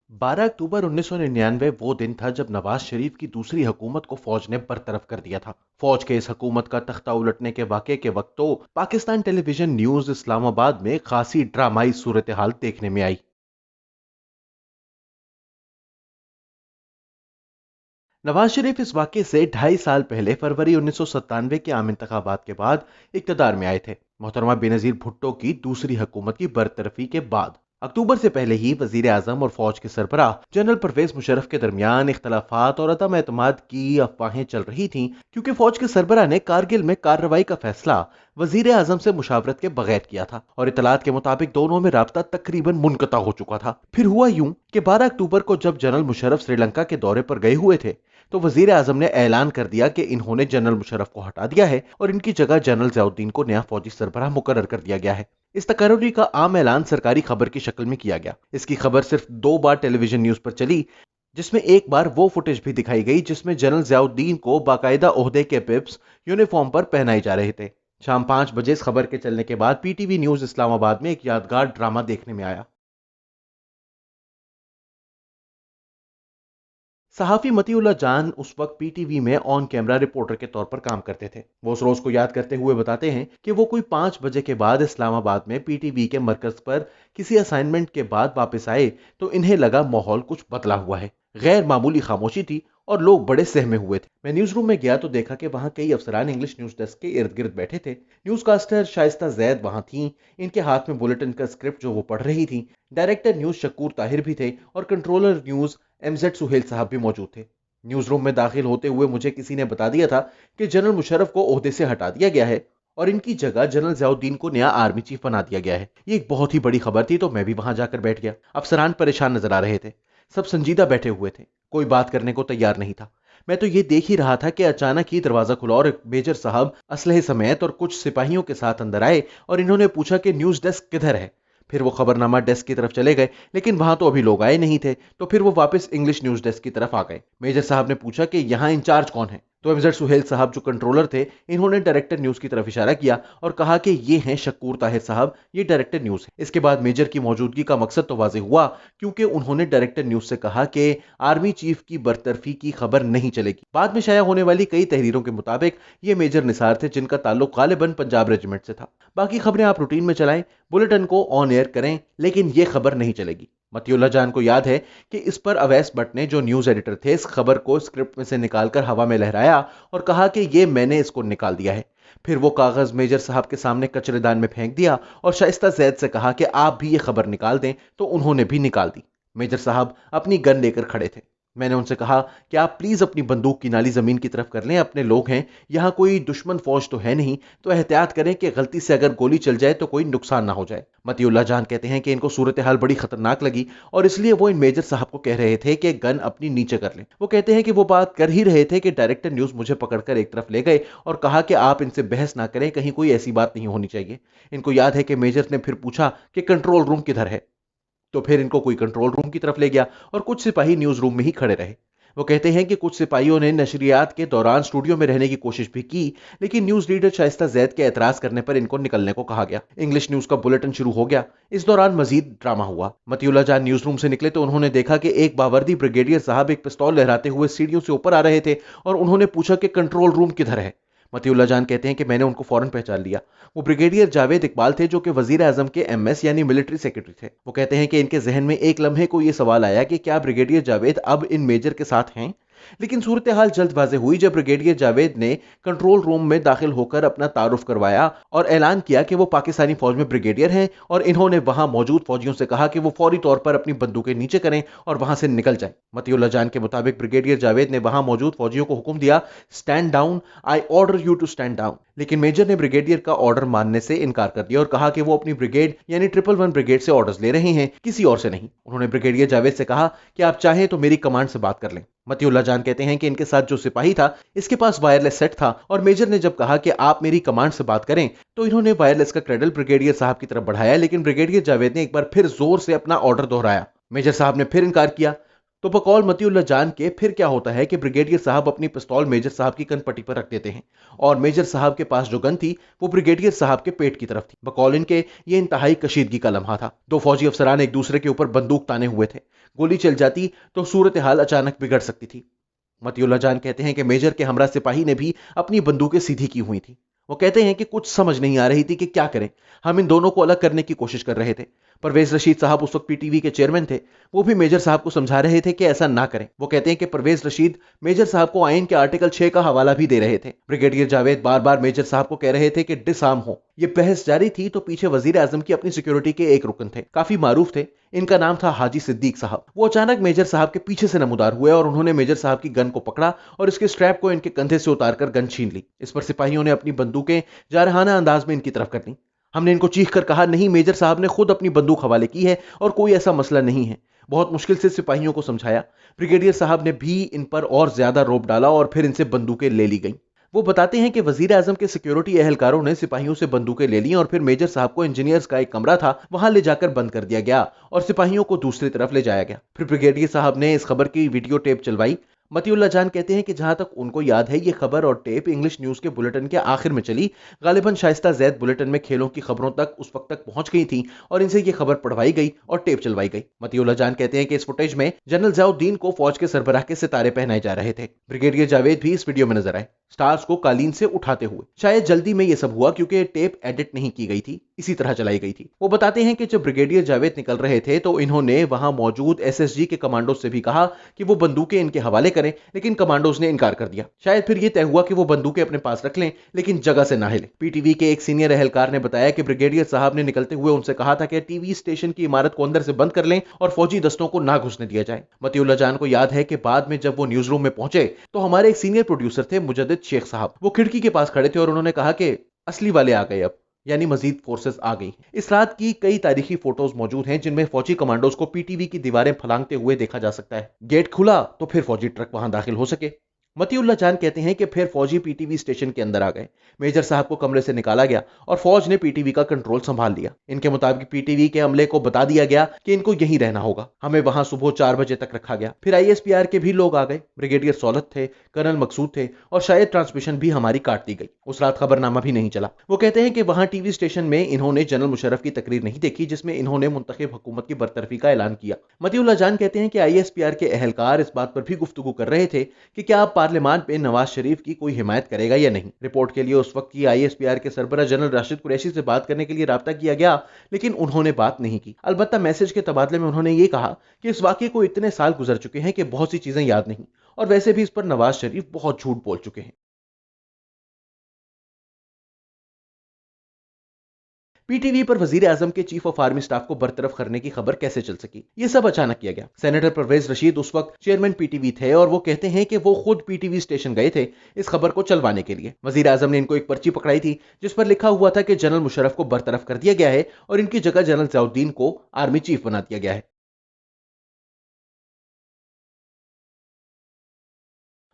12 अक्टूबर 1999 वो दिन था जब नवाज शरीफ की दूसरी हुकूमत को फौज ने बरतरफ कर दिया था। फौज के इस हुकूमत का तख्ता उलटने के वाक़े के वक्त तो पाकिस्तान टेलीविजन न्यूज इस्लामाबाद में खासी ड्रामाई सूरत हाल देखने में आई। नवाज शरीफ इस वाक़े से 2.5 साल पहले फरवरी 1997 के आम इंतखाबात के बाद इक़्तिदार में आए थे। मोहतरमा बेनज़ीर भुट्टो की दूसरी हुकूमत की बरतरफी के बाद अक्टूबर से पहले ही वजीर आजम और फौज के सरबराह जनरल परवेज मुशर्रफ के दरमियान इख्तलाफात और अदम एतमाद की अफवाहें चल रही थीं, क्योंकि फौज के सरबराह ने कारगिल में कार्रवाई का फैसला वजीर आजम से मुशावरत के बगैर किया था और इतलात के मुताबिक दोनों में राब्ता तकरीबन मुनक़ता हो चुका था। फिर हुआ यूं कि 12 अक्टूबर को जब जनरल मुशर्रफ श्रीलंका के दौरे पर गए हुए थे तो वजीर आजम ने ऐलान कर दिया कि इन्होंने जनरल मुशर्रफ को हटा दिया है और इनकी जगह जनरल ज़ियाउद्दीन को नया फौजी सरबराह मुकर्रर कर दिया गया है। इस तकर्रुरी का आम ऐलान सरकारी खबर की शक्ल में किया गया। इसकी खबर सिर्फ 2 बार टेलीविजन न्यूज पर चली, जिसमें एक बार वो फुटेज भी दिखाई गई जिसमें जनरल ज़ियाउद्दीन को बाकायदा ओहदे के पिप्स यूनिफॉर्म पर पहनाए जा रहे थे। शाम 5 बजे इस खबर के चलने के बाद पीटीवी न्यूज इस्लामाबाद में एक यादगार ड्रामा देखने में आया। सहाफी मतीउल्लाह जान उस वक्त पीटीवी में ऑन कैमरा रिपोर्टर के तौर पर काम करते थे। वो उस रोज को याद करते हुए बताते हैं कि वो कोई 5 बजे के बाद इस्लामाबाद में पीटीवी के मरकज पर किसी असाइनमेंट के बाद वापस आए तो इन्हें लगा माहौल कुछ बदला हुआ है। गैर मामूली खामोशी थी और लोग बड़े सहमे हुए थे। मैं न्यूज रूम में गया तो देखा कि वहां कई अफसरान इंग्लिश न्यूज डेस्क के इर्द गिर्द बैठे थे। न्यूज कास्टर शाइस्ता जैद वहां थी, इनके हाथ में बुलेटिन का स्क्रिप्ट जो वो पढ़ रही थी। डायरेक्टर न्यूज शकूर ताहिर भी थे और कंट्रोलर न्यूज एमजेड सुहेल साहब भी मौजूद थे। न्यूज रूम में दाखिल होते हुए मुझे किसी ने बता दिया था कि जनरल मुशर्रफ को ओहदे से हटा दिया गया है और इनकी जगह जनरल ज़ियाउद्दीन को नया आर्मी चीफ बना दिया गया है। ये एक बहुत ही बड़ी खबर थी तो मैं भी वहां जाकर बैठ गया। अफसरान परेशान नजर आ रहे थे, सब संजीदा बैठे हुए थे, कोई बात करने को तैयार नहीं था। मैं तो ये देख ही रहा था कि अचानक ही दरवाजा खुला और एक मेजर साहब असलहे समेत और कुछ सिपाहियों के साथ अंदर आए और इन्होंने पूछा कि न्यूज डेस्क किधर है। फिर वो खबरनामा डेस्क की तरफ चले गए, लेकिन वहां तो अभी लोग आए नहीं थे, तो फिर वो वापस इंग्लिश न्यूज डेस्क की तरफ आ गए। मेजर साहब ने पूछा कि यहाँ इंचार्ज कौन है, तो एमजेड सुहेल साहब जो कंट्रोलर थे, इन्होंने डायरेक्टर न्यूज की तरफ इशारा किया और कहा कि ये हैं शकूर ताहिर साहब, ये डायरेक्टर न्यूज है। इसके बाद मेजर की मौजूदगी का मकसद तो वाज़ेह हुआ, क्योंकि उन्होंने डायरेक्टर न्यूज से कहा कि आर्मी चीफ की बरतरफी की खबर नहीं चलेगी। बाद में शाया होने वाली कई तहरीरों के मुताबिक ये मेजर निसार थे जिनका ताल्लुक गालिबन पंजाब रेजिमेंट से था। बाकी खबरें आप रूटीन में चलाएं, बुलेटिन को ऑन एयर करें, लेकिन ये खबर नहीं चलेगी। मतीउल्लाह जान को याद है कि इस पर अवैस भट्ट ने जो न्यूज एडिटर थे इस खबर को स्क्रिप्ट में से निकालकर हवा में लहराया और कहा कि ये मैंने इसको निकाल दिया है। फिर वो कागज मेजर साहब के सामने कचरेदान में फेंक दिया और शाइस्ता जैद से कहा कि आप भी ये खबर निकाल दें, तो उन्होंने भी निकाल दी। मेजर साहब अपनी गन लेकर खड़े थे। मैंने उनसे कहा कि आप प्लीज अपनी बंदूक की नाली जमीन की तरफ कर लें, अपने लोग हैं, यहाँ कोई दुश्मन फौज तो है नहीं, तो एहतियात करें कि गलती से अगर गोली चल जाए तो कोई नुकसान ना हो जाए। मतीउल्लाह जान कहते हैं कि इनको सूरत हाल बड़ी खतरनाक लगी और इसलिए वो इन मेजर साहब को कह रहे थे कि गन अपनी नीचे कर लें। वो कहते हैं कि वो बात कर ही रहे थे कि डायरेक्टर न्यूज मुझे पकड़कर एक तरफ ले गए और कहा कि आप इनसे बहस ना करें, कहीं कोई ऐसी बात नहीं होनी चाहिए। इनको याद है कि मेजर ने फिर पूछा कि कंट्रोल रूम किधर है, तो फिर इनको कोई कंट्रोल रूम की तरफ ले गया और कुछ सिपाही न्यूज रूम में ही खड़े रहे। वो कहते हैं कि कुछ सिपाहियों ने नशरियात के दौरान स्टूडियो में रहने की कोशिश भी की, लेकिन न्यूज रीडर शाइस्ता जैद के एतराज करने पर इनको निकलने को कहा गया। इंग्लिश न्यूज का बुलेटिन शुरू हो गया। इस दौरान मजीद ड्रामा हुआ। मतीउल्लाह जान न्यूज रूम से निकले तो उन्होंने देखा कि एक बावर्दी ब्रिगेडियर साहब एक पिस्तौल लहराते हुए सीढ़ियों से ऊपर आ रहे थे और उन्होंने पूछा कि कंट्रोल रूम किधर है। मतीउल्लाह जान कहते हैं कि मैंने उनको फौरन पहचान लिया। वो ब्रिगेडियर जावेद इकबाल थे जो कि वजीर आजम के एमएस यानी मिलिट्री सेक्रेटरी थे। वो कहते हैं कि इनके जहन में एक लम्हे को ये सवाल आया कि क्या ब्रिगेडियर जावेद अब इन मेजर के साथ हैं, लेकिन सूरत हाल जल्द वाज़ेह हुई जब ब्रिगेडियर जावेद ने कंट्रोल रूम में दाखिल होकर अपना तारुफ करवाया और ऐलान किया कि वो पाकिस्तानी फौज में ब्रिगेडियर हैं और इन्होंने वहां मौजूद फौजियों से कहा कि वो फौरी तौर पर अपनी बंदूकें नीचे करें और वहां से निकल जाएं। मतीउल्लाह जान के मुताबिक ब्रिगेडियर जावेद ने वहां मौजूद फौजियों को हुक्म दिया, stand down, I order you to stand down. लेकिन मेजर ने ब्रिगेडियर का ऑर्डर मानने से इनकार कर दिया और कहा कि वो अपनी ब्रिगेड यानी 111 ब्रिगेड से ऑर्डर्स ले रहे हैं, किसी और से नहीं। उन्होंने ब्रिगेडियर जावेद से कहा कि आप चाहें तो मेरी कमांड से बात कर लें। मतीउल्लाह जान कहते हैं कि इनके साथ जो सिपाही था इसके पास वायरलेस सेट था और मेजर ने जब कहा कि आप मेरी कमांड से बात करें तो इन्होंने वायरलेस का क्रेडल ब्रिगेडियर साहब की तरफ बढ़ाया, लेकिन ब्रिगेडियर जावेद ने एक बार फिर जोर से अपना ऑर्डर दोहराया। मेजर साहब ने फिर इनकार किया। तो बकौल मतीउल्लाह जान के फिर क्या होता है कि ब्रिगेडियर साहब अपनी पिस्तौल मेजर साहब की कनपट्टी पर रख देते हैं और मेजर साहब के पास जो गन थी वो ब्रिगेडियर साहब के पेट की तरफ थी। बकौल इनके ये इंतहाई कशीदगी का लम्हा था। दो फौजी अफसरान एक दूसरे के ऊपर बंदूक ताने हुए थे। गोली चल जाती तो सूरत हाल अचानक बिगड़ सकती थी। मतीउल्लाह जान कहते हैं कि मेजर के हमरा सिपाही ने भी अपनी बंदूकें सीधी की हुई थी। वो कहते हैं कि कुछ समझ नहीं आ रही थी कि क्या करें। हम इन दोनों को अलग करने की कोशिश कर रहे थे। परवेज रशीद साहब उस वक्त पीटीवी के चेयरमैन थे। वो भी मेजर साहब को समझा रहे थे कि ऐसा ना करें। वो कहते हैं कि परवेज रशीद मेजर साहब को आइन के आर्टिकल 6 का हवाला भी दे रहे थे। ब्रिगेडियर जावेद बार बार मेजर साहब को कह रहे थे कि डिसआर्म हो। ये बहस जारी थी तो पीछे वजीर आजम की अपनी सिक्योरिटी के एक रुकन थे, काफी मारूफ थे। इनका नाम था हाजी सिद्दीक साहब। वो अचानक मेजर साहब के पीछे से नमूदार हुए और उन्होंने मेजर साहब की गन को पकड़ा और इसके स्ट्रैप को इनके कंधे से उतारकर गन छीन ली। इस पर सिपाहियों ने अपनी बंदूकें जारहाना अंदाज में इनकी तरफ कर दी। हमने इनको चीख कर कहा, नहीं, मेजर साहब ने खुद अपनी बंदूक हवाले की है और कोई ऐसा मसला नहीं है। बहुत मुश्किल से सिपाहियों को समझाया। ब्रिगेडियर साहब ने भी इन पर और ज्यादा रौब डाला और फिर इनसे बंदूकें ले ली गईं। वो बताते हैं कि वजीर आजम के सिक्योरिटी एहलकारों ने सिपाहियों से बंदूकें ले ली और फिर मेजर साहब को इंजीनियर्स का एक कमरा था वहां ले जाकर बंद कर दिया गया और सिपाहियों को दूसरी तरफ ले जाया गया। फिर ब्रिगेडियर साहब ने इस खबर की वीडियो टेप चलवाई। मतीउल्लाह जान कहते हैं कि जहां तक उनको याद है ये खबर और टेप इंग्लिश न्यूज के बुलेटिन के आखिर में चली। गालिबन शाइस्ता जैद बुलेटिन में खेलों की खबरों तक उस वक्त तक पहुंच गई थी और इनसे ये खबर पढ़वाई गई और टेप चलवाई गई। मतीउल्लाह जान कहते हैं कि इस फुटेज में जनरल ज़ियाउद्दीन को फौज के सरबराह के सितारे पहनाए जा रहे थे। ब्रिगेडियर जावेद भी इस वीडियो में नजर आए, स्टार्स को कालीन से उठाते हुए। शायद जल्दी में यह सब हुआ क्योंकि टेप एडिट नहीं की गई थी, इसी तरह चलाई गई थी। वो बताते हैं कि जब ब्रिगेडियर जावेद निकल रहे थे तो इन्होंने वहां मौजूद एसएसजी के कमांडो से भी कहा कि वो बंदूकें इनके हवाले करें, लेकिन कमांडोज ने इनकार कर दिया। शायद फिर यह तय हुआ कि वो बंदूकें अपने पास रख लें लेकिन जगह से ना हिले। पीटीवी के एक सीनियर एहलकार ने बताया कि ब्रिगेडियर साहब ने निकलते हुए उनसे कहा था कि टीवी स्टेशन की इमारत को अंदर से बंद कर लें और फौजी दस्तों को ना घुसने दिया जाए। मतीउल्लाह जान को याद है कि बाद में जब वो न्यूज रूम में पहुंचे तो हमारे एक सीनियर प्रोड्यूसर थे मुजद्दिद शेख साहब, वो खिड़की के पास खड़े थे और उन्होंने कहा कि असली वाले आ गए, अब यानी मजीद फोर्सेस आ गई। इस रात की कई तारीखी फोटोज मौजूद हैं जिनमें फौजी कमांडोज को पीटीवी की दीवारें फलांगते हुए देखा जा सकता है। गेट खुला तो फिर फौजी ट्रक वहां दाखिल हो सके। मतीउल्लाह जान कहते हैं कि फिर फौजी पीटीवी स्टेशन के अंदर आ गए। मेजर साहब को कमरे से निकाला गया और फौज ने पीटीवी का कंट्रोल संभाल लिया। इनके मुताबिक पीटीवी के अमले को बता दिया गया कि इनको यहीं रहना होगा। हमें वहां सुबह 4 बजे तक रखा गया। फिर आईएसपीआर के भी लोग आ गए। ब्रिगेडियर सौलत थे, कर्नल मकसूद थे और शायद ट्रांसमिशन भी हमारी काट दी गई। उस रात खबरनामा भी नहीं चला। वो कहते हैं कि वहां टीवी स्टेशन में इन्होंने जनरल मुशर्रफ की तकरीर नहीं देखी जिसमें इन्होंने मुंतखब हुकूमत की बरतरफी का ऐलान किया। मतीउल्लाह जान कहते हैं कि आईएसपीआर के एहलकार इस बात पर भी गुफ्तगू कर रहे थे कि क्या अब पार्लियामान पे नवाज शरीफ की कोई हिमायत करेगा या नहीं। रिपोर्ट के लिए उस वक्त की आईएसपीआर के सरबराह जनरल राशिद कुरैशी से बात करने के लिए राब्ता किया गया लेकिन उन्होंने बात नहीं की। अलबत्ता मैसेज के तबादले में उन्होंने ये कहा कि इस वाकये को इतने साल गुजर चुके हैं कि बहुत सी चीजें याद नहीं और वैसे भी इस पर नवाज शरीफ बहुत झूठ बोल चुके हैं। पीटीवी पर वजीर आजम के चीफ ऑफ आर्मी स्टाफ को बरतरफ करने की खबर कैसे चल सकी? ये सब अचानक किया गया। सेनेटर परवेज रशीद उस वक्त चेयरमैन पीटीवी थे और वो कहते हैं कि वो खुद पीटीवी स्टेशन गए थे इस खबर को चलवाने के लिए। वजीर आजम ने इनको एक पर्ची पकड़ाई थी जिस पर लिखा हुआ था कि जनरल मुशर्रफ को बरतरफ कर दिया गया है और इनकी जगह जनरल ज़ियाउद्दीन को आर्मी चीफ बना दिया गया है।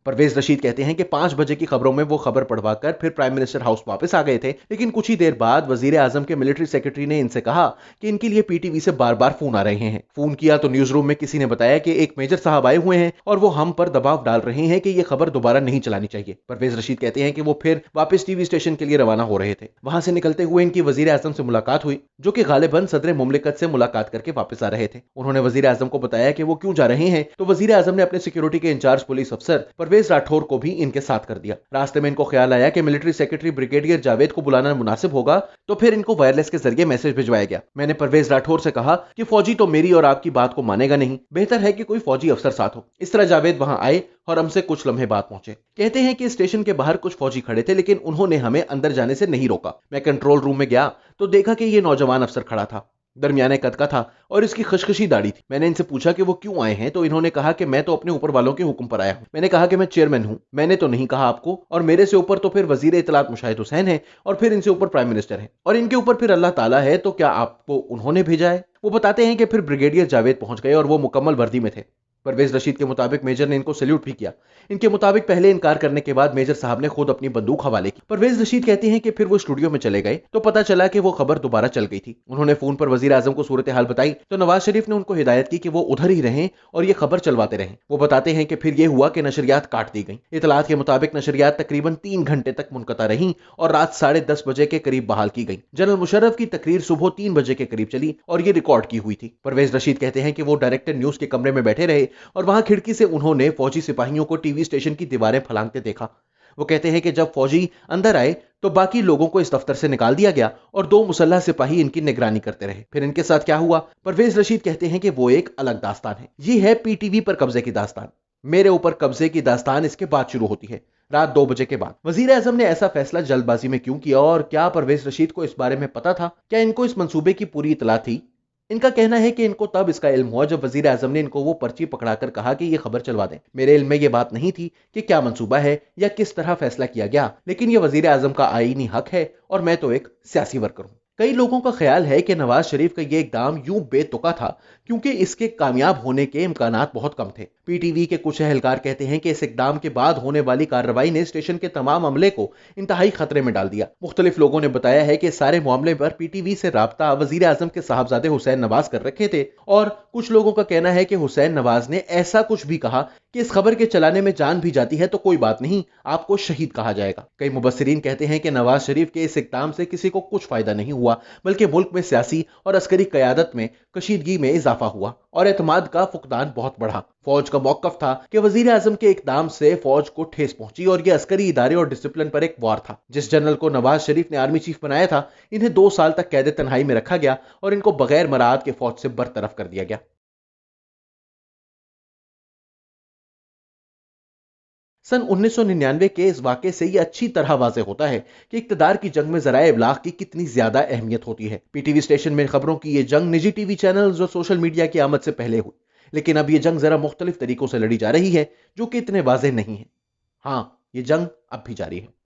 परवेज रशीद कहते हैं कि 5 बजे की खबरों में वो खबर पढ़वाकर फिर प्राइम मिनिस्टर हाउस वापस आ गए थे, लेकिन कुछ ही देर बाद वजीर आजम के मिलिट्री सेक्रेटरी ने इनसे कहा कि इनके लिए पीटीवी से बार बार फोन आ रहे हैं। फोन किया तो न्यूज रूम में किसी ने बताया कि एक मेजर साहब आए हुए हैं और वो हम पर दबाव डाल रहे हैं कि ये खबर दोबारा नहीं चलानी चाहिए। परवेज रशीद कहते हैं कि वो फिर वापस टीवी स्टेशन के लिए रवाना हो रहे थे। वहां से निकलते हुए इनकी वजीर आजम से मुलाकात हुई जो कि गालिबन सदर मुमलिकत से मुलाकात करके वापस आ रहे थे। उन्होंने वजीर आजम को बताया कि वो क्यों जा रहे हैं तो वजीर आजम ने अपने सिक्योरिटी के इंचार्ज पुलिस अफसर परवेज राठौर को भी इनके साथ कर दिया। रास्ते में इनको ख्याल आया कि मिलिट्री सेक्रेटरी ब्रिगेडियर जावेद को बुलाना मुनासिब होगा तो फिर इनको वायरलेस के जरिए मैसेज भिजवाया गया। मैंने परवेज राठौर से कहा कि फौजी तो मेरी और आपकी बात को मानेगा नहीं, बेहतर है कि कोई फौजी अफसर साथ हो। इस तरह जावेद वहां आए और हमसे कुछ लम्हे बाद पहुंचे। कहते हैं कि स्टेशन के बाहर कुछ फौजी खड़े थे लेकिन उन्होंने हमें अंदर जाने से नहीं रोका। मैं कंट्रोल रूम में गया तो देखा कि ये नौजवान अफसर खड़ा था, दरमियाने कद का था और इसकी खशखशी दाढ़ी थी। मैंने इनसे पूछा कि वो क्यों आए हैं तो इन्होंने कहा कि मैं तो अपने ऊपर वालों के हुक्म पर आया हूं। मैंने कहा कि मैं चेयरमैन हूं, मैंने तो नहीं कहा आपको, और मेरे से ऊपर तो फिर वजीर इत्तलात मुशाहिद हुसैन है और फिर इनसे ऊपर प्राइम मिनिस्टर है और इनके ऊपर फिर अल्लाह ताला है, तो क्या आपको उन्होंने भेजा है? वो बताते हैं कि फिर ब्रिगेडियर जावेद पहुंच गए और वो मुकम्मल वर्दी में थे। परवेज रशीद के मुताबिक मेजर ने इनको सैल्यूट भी किया। इनके मुताबिक पहले इनकार करने के बाद मेजर साहब ने खुद अपनी बंदूक हवाले की। परवेज रशीद कहते हैं कि फिर वो स्टूडियो में चले गए तो पता चला कि वो खबर दोबारा चल गई थी। उन्होंने फोन पर वजीर आजम को सूरत हाल बताई तो नवाज शरीफ ने उनको हिदायत की कि वो उधर ही रहें और ये खबर चलवाते रहें। वो बताते हैं कि फिर ये हुआ कि नशरियात काट दी गई। इतलात के मुताबिक नशरियात तकरीबन 3 घंटे तक मुनक़ता रहीं और रात 10:30 बजे के करीब बहाल की गई। जनरल मुशर्रफ की तकरीर सुबह 3 बजे के करीब चली और ये रिकॉर्ड की हुई थी। परवेज रशीद कहते हैं कि वो डायरेक्टर न्यूज के कमरे में बैठे रहे और वहां खिड़की से उन्होंने फौजी सिपाहियों को टीवी स्टेशन की दीवारें फलांगते देखा। वो कहते हैं कि जब फौजी अंदर आए तो बाकी लोगों को इस दफ्तर से निकाल दिया गया और 2 मुसल्लह सिपाही इनकी निगरानी करते रहे। फिर इनके साथ क्या हुआ? परवेज रशीद कहते हैं कि वो एक अलग दास्तान है। ये है पीटीवी पर कब्जे की दास्तान। मेरे ऊपर कब्जे की दास्तान इसके बाद शुरू होती है, रात 2 बजे के बाद। वजीर आजम ने ऐसा फैसला जल्दबाजी में क्यों किया और क्या परवेज रशीद को इस बारे में पता था? क्या इनको इस मंसूबे की पूरी इतला थी? इनका कहना है कि इनको तब इसका इल्म हुआ जब वजीर आजम ने इनको वो पर्ची पकड़ाकर कहा कि ये खबर चलवा दें। मेरे इल्म में ये बात नहीं थी कि क्या मंसूबा है या किस तरह फैसला किया गया, लेकिन ये वजीर आजम का आईनी हक है और मैं तो एक सियासी वर्कर हूं। कई लोगों का ख्याल है कि नवाज शरीफ का ये इकदाम यूं बेतुका था क्योंकि इसके कामयाब होने के इम्कानात बहुत कम थे। पीटीवी के कुछ अहलकार कहते हैं कि इस इकदाम के बाद होने वाली कार्रवाई ने स्टेशन के तमाम अमले को इंतहाई खतरे में डाल दिया। मुख्तलिफ लोगों ने बताया है कि सारे मामले पर पीटीवी से राब्ता वजीर आजम के साहबजादे हुसैन नवाज कर रखे थे और कुछ लोगों का कहना है कि हुसैन नवाज ने ऐसा कुछ भी कहा कि इस खबर के चलाने में जान भी जाती है तो कोई बात नहीं, आपको शहीद कहा जाएगा। कई मुबस्सिरीन कहते हैं कि नवाज शरीफ के इस इकदाम से किसी को कुछ फायदा नहीं हुआ, बल्कि मुल्क में सियासी और अस्करी क़यादत में कशीदगी में इजाफा हुआ और एतमाद का फुकदान बहुत बढ़ा। फौज का मौकफ था कि वजीर आजम के इकदाम से फौज को ठेस पहुंची और यह अस्करी इदारे और डिसिप्लिन पर एक वार था। जिस जनरल को नवाज शरीफ ने आर्मी चीफ बनाया था, इन्हें 2 साल तक कैद तन्हाई में रखा गया और इनको बगैर मराद के फौज से बरतरफ कर दिया गया। सन 1999 के इस वाक़े से यह अच्छी तरह वाज़ेह होता है कि इक़्तिदार की जंग में ज़राए इब्लाग़ की कितनी ज़्यादा अहमियत होती है। पीटीवी स्टेशन में खबरों की ये जंग निजी टीवी चैनल्स और सोशल मीडिया की आमद से पहले हुई, लेकिन अब ये जंग ज़रा मुख्तलिफ तरीकों से लड़ी जा रही है जो कि इतने वाज़ेह नहीं है। हाँ, ये जंग अब भी जारी है।